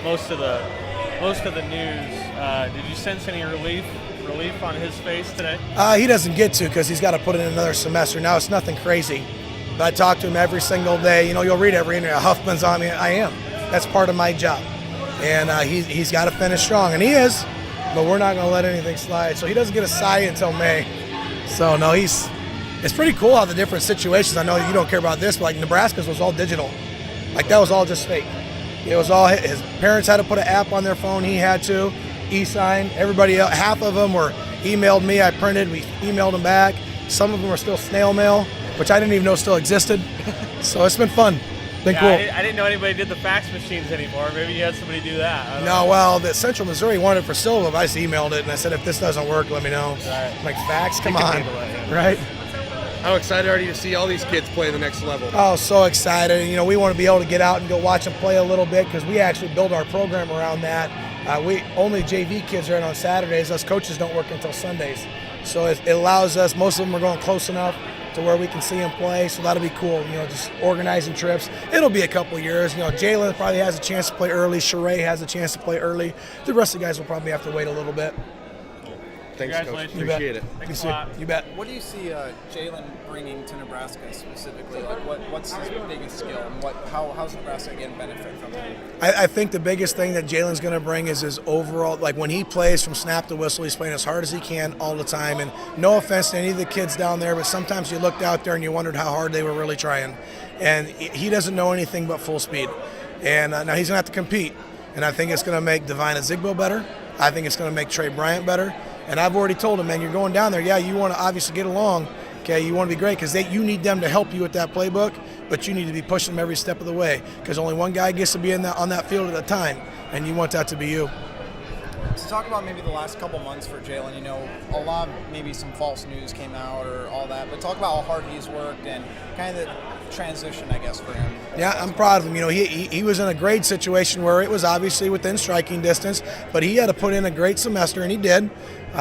most of the news. Did you sense any relief on his face today? He doesn't get to because he's got to put in another semester. Now it's nothing crazy. But I talk to him every single day. You know, you'll read every interview. Huffman's on me. I am. That's part of my job. And he's got to finish strong, and he is. But we're not going to let anything slide. So he doesn't get a sigh until May. So no, it's pretty cool how the different situations. I know you don't care about this, but like Nebraska's was all digital. Like that was all just fake. It was all his parents had to put an app on their phone. He had to e-sign. Everybody else, half of them were emailed me. I printed. We emailed them back. Some of them were still snail mail, which I didn't even know still existed. So it's been fun. Been cool. I didn't know anybody did the fax machines anymore. Maybe you had somebody do that. I don't know. Well, the Central Missouri wanted it for Silva, but I just emailed it and I said, if this doesn't work, let me know. Right. Like fax, come can on, handle it, yeah. right? How excited are you to see all these kids play the next level? Oh, so excited. You know, we want to be able to get out and go watch them play a little bit because we actually build our program around that. We only JV kids are in on Saturdays. Us coaches don't work until Sundays. So it allows us, most of them are going close enough to where we can see them play. So that'll be cool, you know, just organizing trips. It'll be a couple years. You know, Jalen probably has a chance to play early. Sheree has a chance to play early. The rest of the guys will probably have to wait a little bit. Thanks, Coach. Congratulations. Appreciate it. Thanks a lot. You bet. What do you see Jalen bringing to Nebraska specifically? Like, what's his biggest skill, and how's Nebraska getting benefit from him? I think the biggest thing that Jalen's going to bring is his overall, like when he plays from snap to whistle, he's playing as hard as he can all the time. And no offense to any of the kids down there, but sometimes you looked out there and you wondered how hard they were really trying. And he doesn't know anything but full speed. And now he's going to have to compete. And I think it's going to make Divine Azigbo better. I think it's going to make Trey Bryant better. And I've already told him, man, you're going down there. Yeah, you want to obviously get along. Okay, you want to be great because you need them to help you with that playbook, but you need to be pushing them every step of the way because only one guy gets to be on that field at a time, and you want that to be you. So talk about maybe the last couple months for Jalen. You know, a lot of maybe some false news came out or all that, but talk about how hard he's worked and kind of the transition, I guess, for him. Yeah, I'm proud of him. You know, he was in a grade situation where it was obviously within striking distance, but he had to put in a great semester, and he did.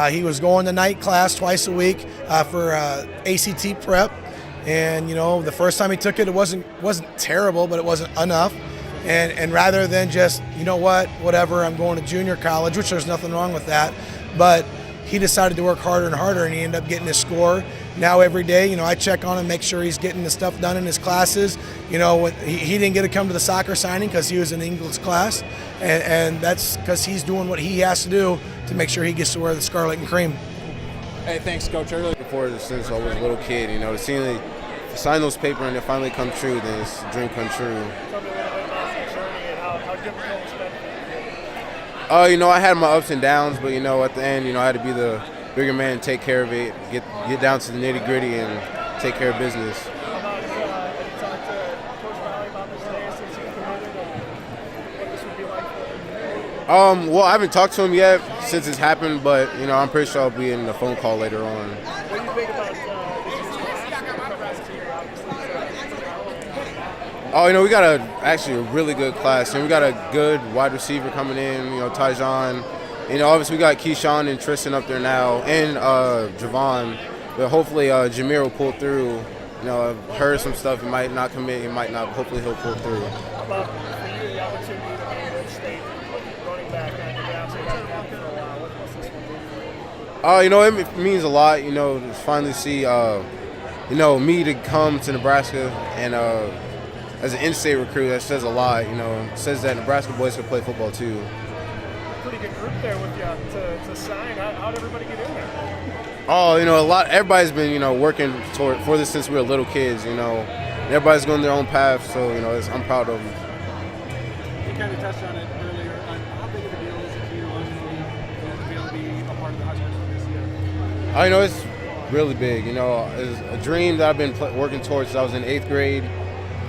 He was going to night class twice a week for ACT prep, and you know, the first time he took it, it wasn't terrible, but it wasn't enough. And rather than just, you know what, whatever, I'm going to junior college, which there's nothing wrong with that, but he decided to work harder and harder, and he ended up getting his score. Now every day, you know, I check on him, make sure he's getting the stuff done in his classes. You know, when he didn't get to come to the soccer signing because he was in English class, and that's because he's doing what he has to do to make sure he gets to wear the scarlet and cream. Hey, thanks, Coach. I really Before this, since I was a little kid, you know, to see them sign those papers and it finally come true, then it's a dream come true. Tell me a little bit about your journey and how difficult it's been for you. You know, I had my ups and downs, but you know, at the end, you know, I had to be the bigger man, take care of it, get down to the nitty gritty, and take care of business. How about have you talked to Coach Riley about this day since you committed, or what this would be like for you? Well, I haven't talked to him yet since it's happened, but you know, I'm pretty sure I'll be in the phone call later on. What do you think about Nebraska here, obviously? Oh, you know, we got actually a really good class, and we got a good wide receiver coming in. You know, Tyjon. You know, obviously we got Keyshawn and Tristan up there now, and Javon. But hopefully Jameer will pull through. You know, I've heard some stuff. He might not commit. He might not. Hopefully he'll pull through. How about for you, the opportunity to be in state running back on the ground? So you haven't had for a while. What's this one mean? You know, it means a lot. You know, to finally see, you know, me to come to Nebraska and as an in-state recruit, that says a lot. You know, it says that Nebraska boys can play football too. Pretty good group there with you to sign. How'd everybody get in there? Oh, you know, everybody's been, you know, working for this since we were little kids, you know. Everybody's going their own path, so, you know, I'm proud of them. You kind of touched on it earlier. How big of a deal is it for you logically to be able to be a part of the Huskers this year? You know, it's really big. You know, it's a dream that I've been working towards since I was in 8th grade.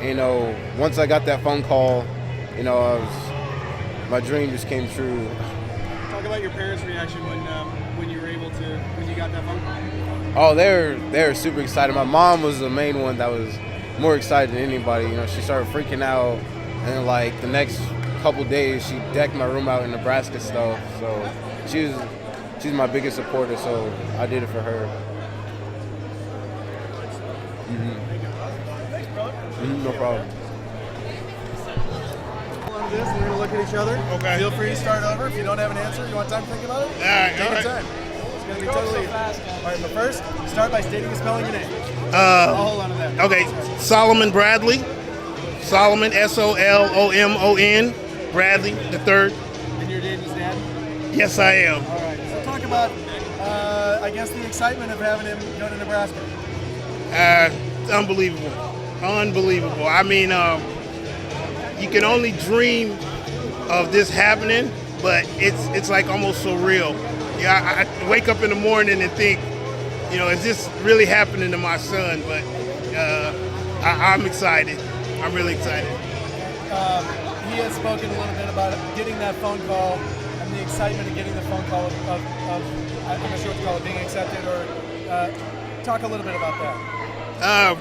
You know, once I got that phone call, you know, my dream just came true. Talk about your parents' reaction when you were able to, when you got that phone call. Oh, they were super excited. My mom was the main one that was more excited than anybody. You know, she started freaking out, and like the next couple days, she decked my room out in Nebraska stuff. So she's my biggest supporter. So I did it for her. No problem. to this. We're going to look at each other. Okay. Feel free to start over. If you don't have an answer, you want time to think about it? All right, Take all your right. time. It's going to be totally fast. All right, but first, start by stating and spelling your name. Uh, I'll hold on to that. Okay, Solomon Bradley. Solomon, Solomon Bradley the third. And you're Dayton's dad? Yes, I am. All right. So talk about, I guess, the excitement of having him go to Nebraska. Unbelievable. Unbelievable. I mean, you can only dream of this happening, but it's like almost surreal. Yeah, I wake up in the morning and think, you know, is this really happening to my son? But I'm excited. I'm really excited. He has spoken a little bit about getting that phone call and the excitement of getting the phone call of I'm not sure what to call it, being accepted, or talk a little bit about that.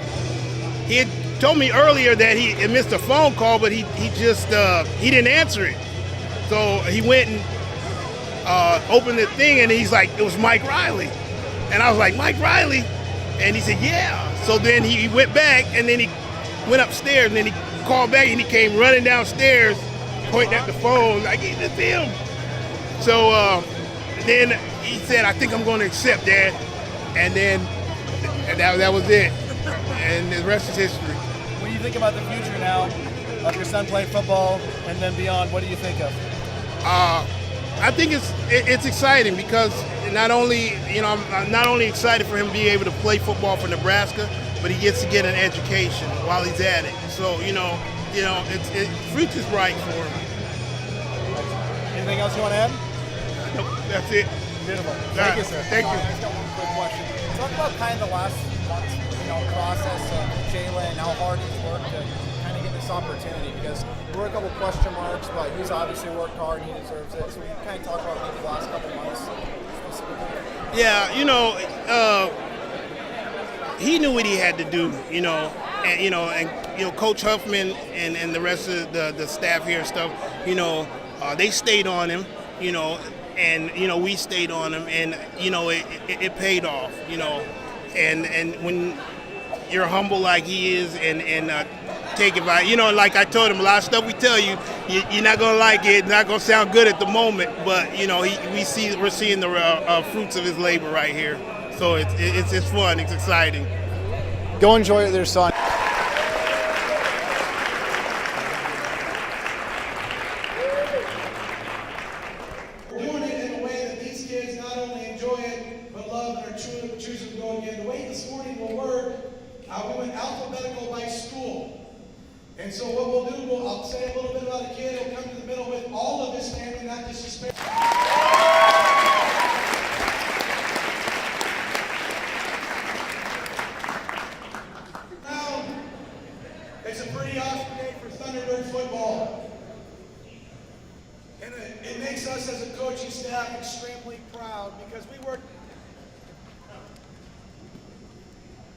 He had told me earlier that he had missed a phone call, but he just he didn't answer it. So he went and opened the thing, and he's like, it was Mike Riley. And I was like, Mike Riley? And he said, yeah. So then he went back, and then he went upstairs, and then he called back, and he came running downstairs, pointing at the phone, like, it's him. So then he said, I think I'm going to accept, Dad. And then that was it. And the rest is history. When you think about the future now of your son playing football and then beyond, what do you think of? I think it's exciting because not only, you know, I'm not only excited for him to be able to play football for Nebraska, but he gets to get an education while he's at it. So, you know, fruit is right for him. Anything else you want to add? Nope, that's it. Beautiful. Thank you, sir. Thank you. I just got one quick question. Talk about kind of the last month, process of Jalen, how hard he's worked to kind of get this opportunity, because there were a couple question marks, but he's obviously worked hard and he deserves it. So we kind of talk about maybe the last couple months specifically. Yeah, he knew what he had to do, and Coach Huffman and the rest of the staff here and stuff, they stayed on him, and we stayed on him, and it paid off, and when you're humble like he is, and take it by, like I told him, a lot of stuff we tell you, you're not gonna like it, not gonna sound good at the moment, but we're seeing the fruits of his labor right here. So it's fun, it's exciting. Go enjoy it with your son. We're doing it in a way that these kids not only enjoy it, but love and are choosing to go again. The way this morning will work, we went alphabetical by school. And so what we'll do, I'll say a little bit about a kid. He'll come to the middle with all of his family, not just his family. Now, it's a pretty awesome day for Thunderbird football. And it makes us as a coaching staff extremely proud because we work.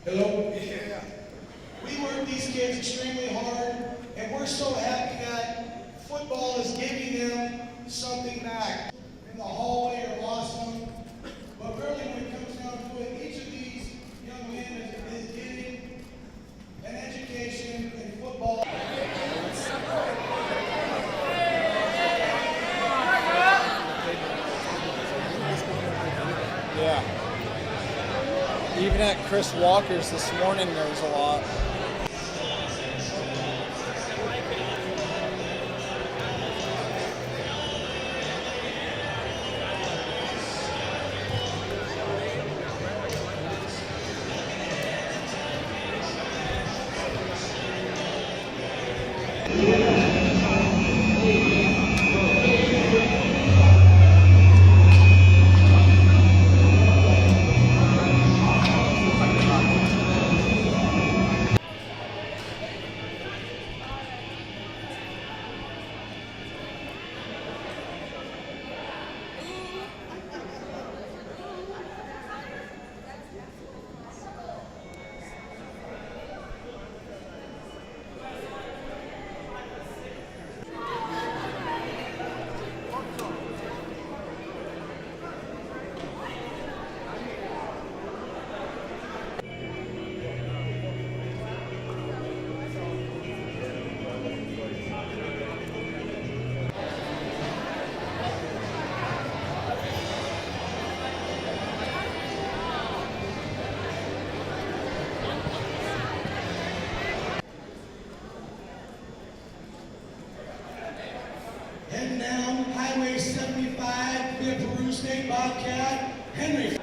Hello? Yeah. We work these kids extremely hard, and we're so happy that football is giving them something back. In the hallway are awesome, but really when it comes down to it, each of these young men is getting an education in football. Yeah. Even at Chris Walker's this morning, there was a lot. Bobcat, Henry.